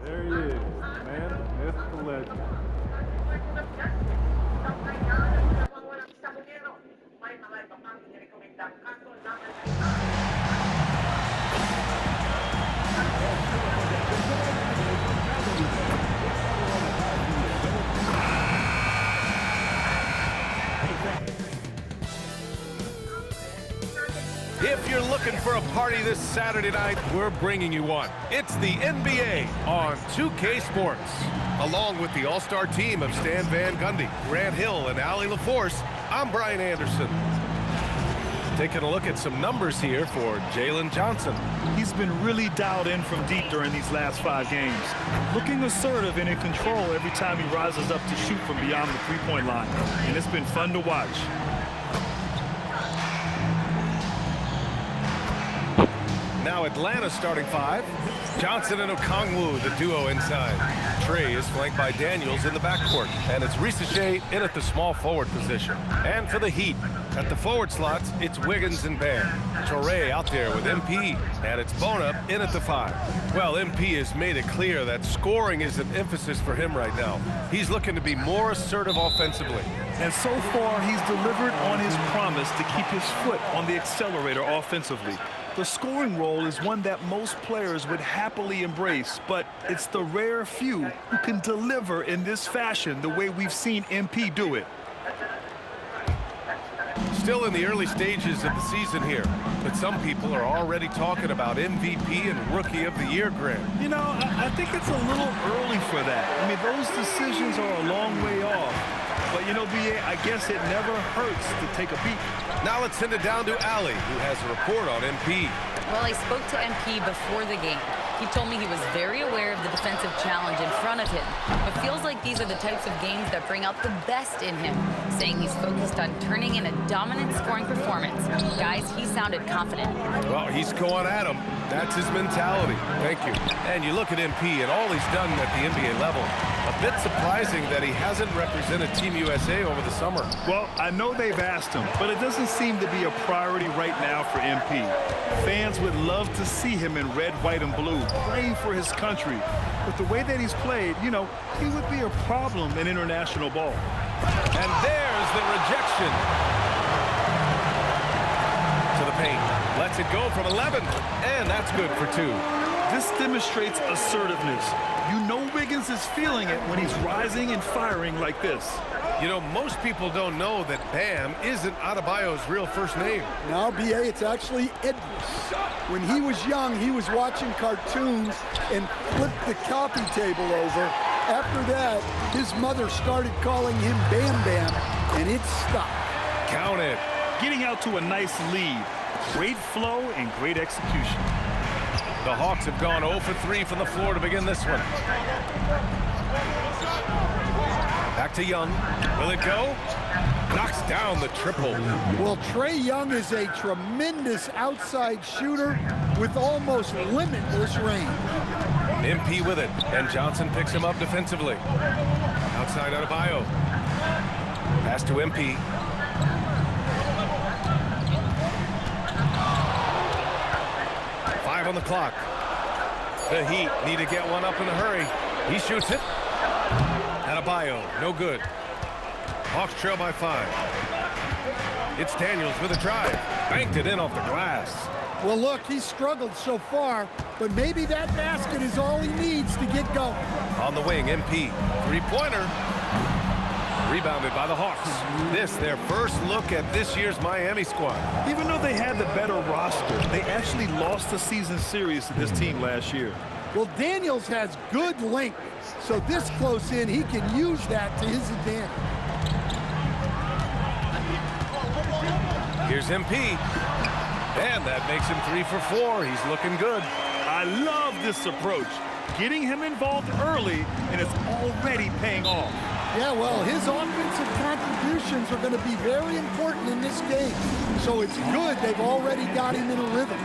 There he is, the man, the myth, the legend. If you're looking for a party this Saturday night, we're bringing you one. It's the NBA on 2K Sports. Along with the all-star team of Stan Van Gundy, Grant Hill, and Allie LaForce, I'm Brian Anderson. Taking a look at some numbers here for Jalen Johnson. He's been really dialed in from deep during these last 5 games. Looking assertive and in control every time he rises up to shoot from beyond the three-point line. And it's been fun to watch. Now Atlanta's starting 5. Johnson and Okongwu, the duo inside. Trey is flanked by Daniels in the backcourt. And it's Risacher in at the small forward position. And for the Heat, at the forward slots, it's Wiggins and Bam. Torrey out there with MP. And it's Bona in at the 5. Well, MP has made it clear that scoring is an emphasis for him right now. He's looking to be more assertive offensively. And so far, he's delivered on his promise to keep his foot on the accelerator offensively. The scoring role is one that most players would happily embrace, but it's the rare few who can deliver in this fashion the way we've seen MP do it. Still in the early stages of the season here, but some people are already talking about MVP and Rookie of the Year, Grant. You know, I think it's a little early for that. I mean, those decisions are a long way off. But, you know, B.A., I guess it never hurts to take a peek. Now let's send it down to Allie, who has a report on MP. Well, I spoke to MP before the game. He told me he was very aware of the defensive challenge in front of him, but feels like these are the types of games that bring out the best in him, saying he's focused on turning in a dominant scoring performance. Guys, he sounded confident. Well, he's going at him. That's his mentality. Thank you. And you look at MP and all he's done at the NBA level. A bit surprising that he hasn't represented Team USA over the summer. Well, I know they've asked him, but it doesn't seem to be a priority right now for MP. Fans would love to see him in red, white, and blue, playing for his country. But the way that he's played, you know, he would be a problem in international ball. And there's the rejection. To the paint. Lets it go from 11. And that's good for 2. This demonstrates assertiveness. You know Wiggins is feeling it when he's rising and firing like this. You know, most people don't know that Bam isn't Adebayo's real first name. Now, B.A., it's actually Edwards. When he was young, he was watching cartoons and flipped the coffee table over. After that, his mother started calling him Bam Bam, and it stopped. Count it. Getting out to a nice lead. Great flow and great execution. The Hawks have gone 0 for 3 from the floor to begin this one. Back to Young. Will it go? Knocks down the triple. Well, Trae Young is a tremendous outside shooter with almost limitless range. MP with it, and Johnson picks him up defensively. Outside Adebayo. Pass to MP. On the clock. The Heat need to get one up in a hurry. He shoots it. Adebayo, no good. Hawks trail by 5. It's Daniels with a drive. Banked it in off the glass. Well, look, he's struggled so far, but maybe that basket is all he needs to get going. On the wing, MP. Three-pointer. Rebounded by the Hawks. This, their first look at this year's Miami squad. Even though they had the better roster, they actually lost the season series to this team last year. Well, Daniels has good length, so this close in, he can use that to his advantage. Here's MP. And that makes him 3 for 4. He's looking good. I love this approach. Getting him involved early, and it's already paying off. Yeah, well, his offensive contributions are going to be very important in this game. So it's good they've already got him in a rhythm.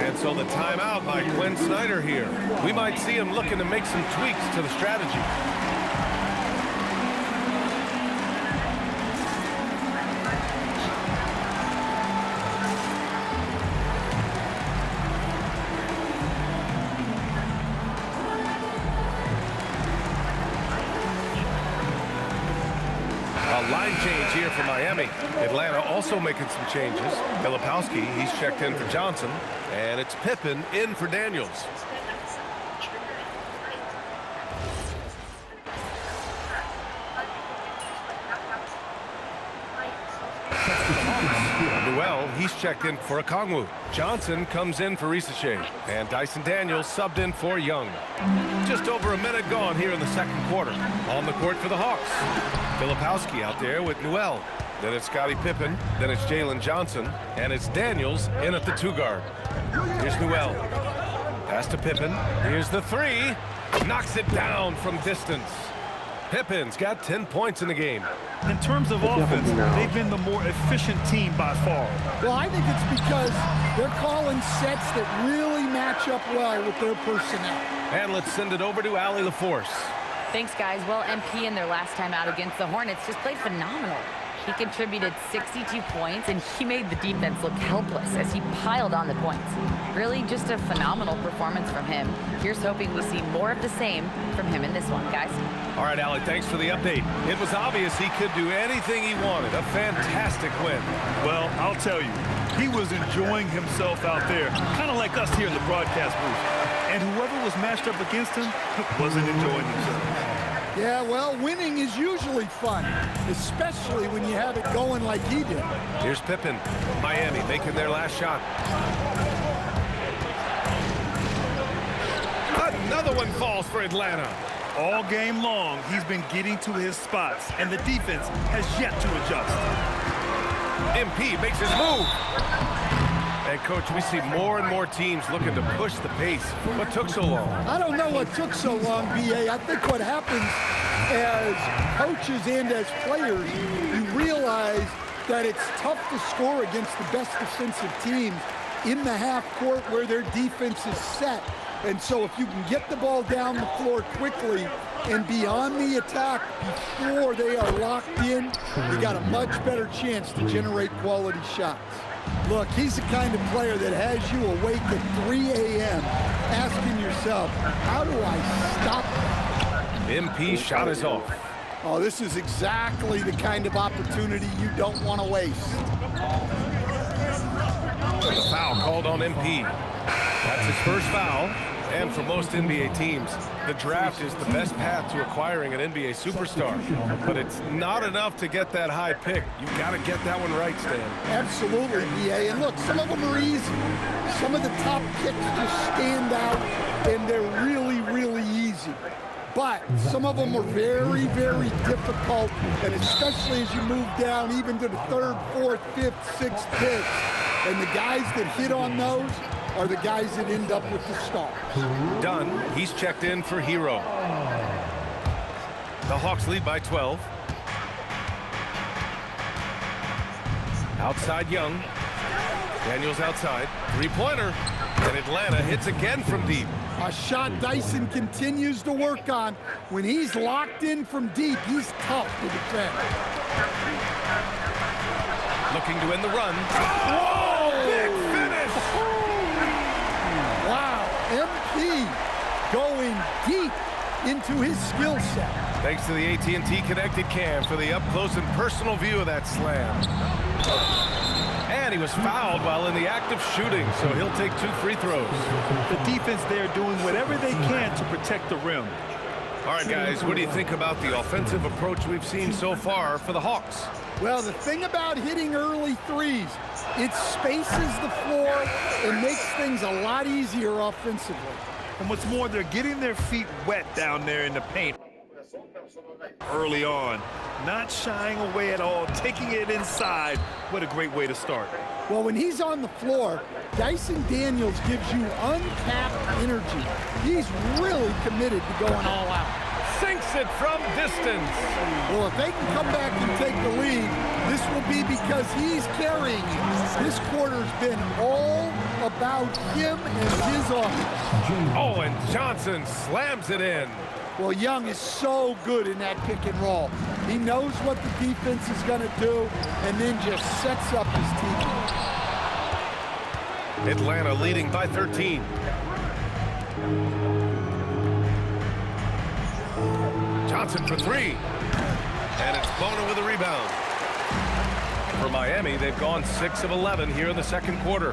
And so the timeout by Quinn Snyder here. We might see him looking to make some tweaks to the strategy. line change here for Miami. Atlanta also making some changes. Filipowski, he's checked in for Johnson. And it's Pippen in for Daniels. Newell, he's checked in for Okongwu. Johnson comes in for Risacher. And Dyson Daniels subbed in for Young. Just over a minute gone here in the second quarter. On the court for the Hawks. Filipowski out there with Newell. Then it's Scottie Pippen. Then it's Jalen Johnson. And it's Daniels in at the 2 guard. Here's Newell. Pass to Pippen. Here's the 3. Knocks it down from distance. Pippen's got 10 points in the game. In terms of offense, they've been the more efficient team by far. Well, I think it's because they're calling sets that really match up well with their personnel. And let's send it over to Allie LaForce. Thanks, guys. Well, MP in their last time out against the Hornets just played phenomenal. He contributed 62 points, and he made the defense look helpless as he piled on the points. Really just a phenomenal performance from him. Here's hoping we see more of the same from him in this one, guys. All right, Allie, thanks for the update. It was obvious he could do anything he wanted. A fantastic win. Well, I'll tell you, he was enjoying himself out there, kind of like us here in the broadcast booth. And whoever was matched up against him wasn't enjoying himself. Yeah, well, winning is usually fun, especially when you have it going like he did. Here's Pippen. Miami making their last shot. Another one falls for Atlanta. All game long, he's been getting to his spots, and the defense has yet to adjust. MP makes his move. And, Coach, we see more and more teams looking to push the pace. What took so long? I don't know what took so long, B.A. I think what happens as coaches and as players, you realize that it's tough to score against the best defensive teams in the half court where their defense is set. And so if you can get the ball down the floor quickly and be on the attack before they are locked in, you got a much better chance to generate quality shots. Look, he's the kind of player that has you awake at 3 a.m. asking yourself, how do I stop that? MP shot is off. Oh, this is exactly the kind of opportunity you don't want to waste. The foul called on MP. That's his first foul. And for most NBA teams, the draft is the best path to acquiring an NBA superstar. But it's not enough to get that high pick. You've got to get that one right, Stan. Absolutely, B.A. And look, some of them are easy. Some of the top picks just stand out, and they're really, really easy. But some of them are very, very difficult, and especially as you move down even to the 3rd, 4th, 5th, 6th picks. And the guys that hit on those are the guys that end up with the stars. Dunn, he's checked in for Hero. The Hawks lead by 12. Outside Young. Daniels outside. 3-pointer. And Atlanta hits again from deep. A shot Dyson continues to work on. When he's locked in from deep, he's tough to defend. Looking to end the run. Whoa! Big finish! Wow, MP going deep into his skill set. Thanks to the AT&T Connected Cam for the up-close and personal view of that slam. And he was fouled while in the act of shooting, so he'll take 2 free throws. The defense there doing whatever they can to protect the rim. All right, guys, what do you think about the offensive approach we've seen so far for the Hawks? Well, the thing about hitting early threes, it spaces the floor and makes things a lot easier offensively. And what's more, they're getting their feet wet down there in the paint early on. Not shying away at all, taking it inside. What a great way to start. Well, when he's on the floor, Dyson Daniels gives you uncapped energy. He's really committed to going all out. Sinks it from distance. Well, if they can come back and take the lead, this will be because he's carrying it. This quarter's been all about him and his offense. Oh, and Johnson slams it in. Well, Young is so good in that pick and roll. He knows what the defense is going to do and then just sets up his team. Atlanta leading by 13. Johnson for 3. And it's Bona with a rebound. For Miami, they've gone 6 of 11 here in the second quarter.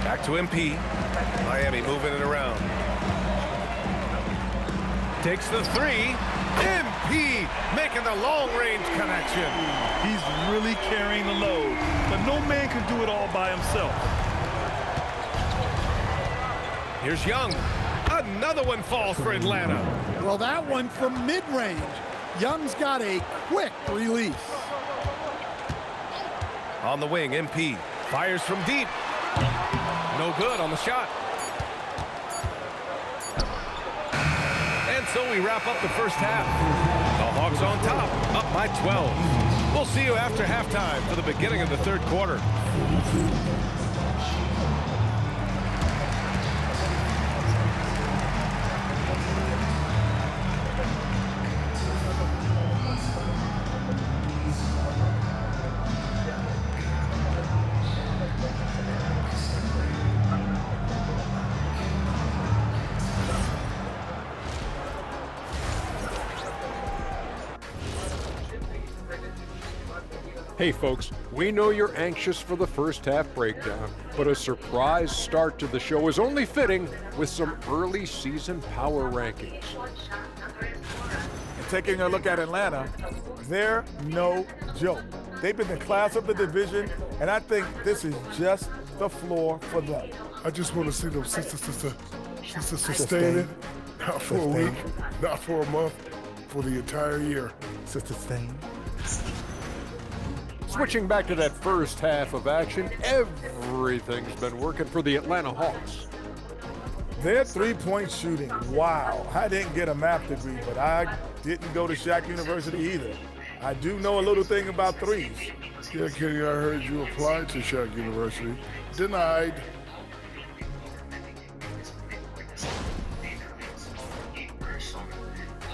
Back to MP. Miami moving it around. Takes the three. MP making the long-range connection. He's really carrying the load, but no man can do it all by himself. Here's Young. Another one falls for Atlanta. Well, that one from mid-range. Young's got a quick release. On the wing, MP fires from deep. No good on the shot. And so we wrap up the first half. The Hawks on top, up by 12. We'll see you after halftime for the beginning of the third quarter. Hey folks, we know you're anxious for the first half breakdown, but a surprise start to the show is only fitting with some early season power rankings. And taking a look at Atlanta, they're no joke. They've been the class of the division, and I think this is just the floor for them. I just want to see them sister sustain it, not for a week, not for a month, for the entire year. Sustain. Switching back to that first half of action, everything's been working for the Atlanta Hawks. Their three-point shooting, wow. I didn't get a math degree, but I didn't go to Shack University either. I do know a little thing about threes. Yeah, Kenny, I heard you applied to Shack University. Denied.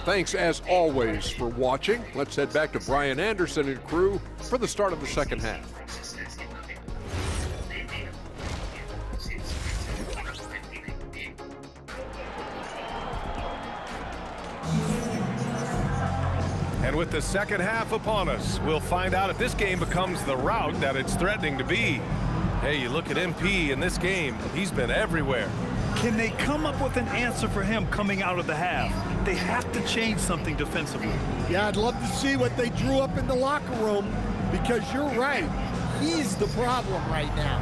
Thanks as always for watching. Let's head back to Brian Anderson and crew for the start of the second half. And with the second half upon us, we'll find out if this game becomes the rout that it's threatening to be. Hey, you look at MP in this game, he's been everywhere. Can they come up with an answer for him coming out of the half? They have to change something defensively. Yeah, I'd love to see what they drew up in the locker room, because you're right. He's the problem right now.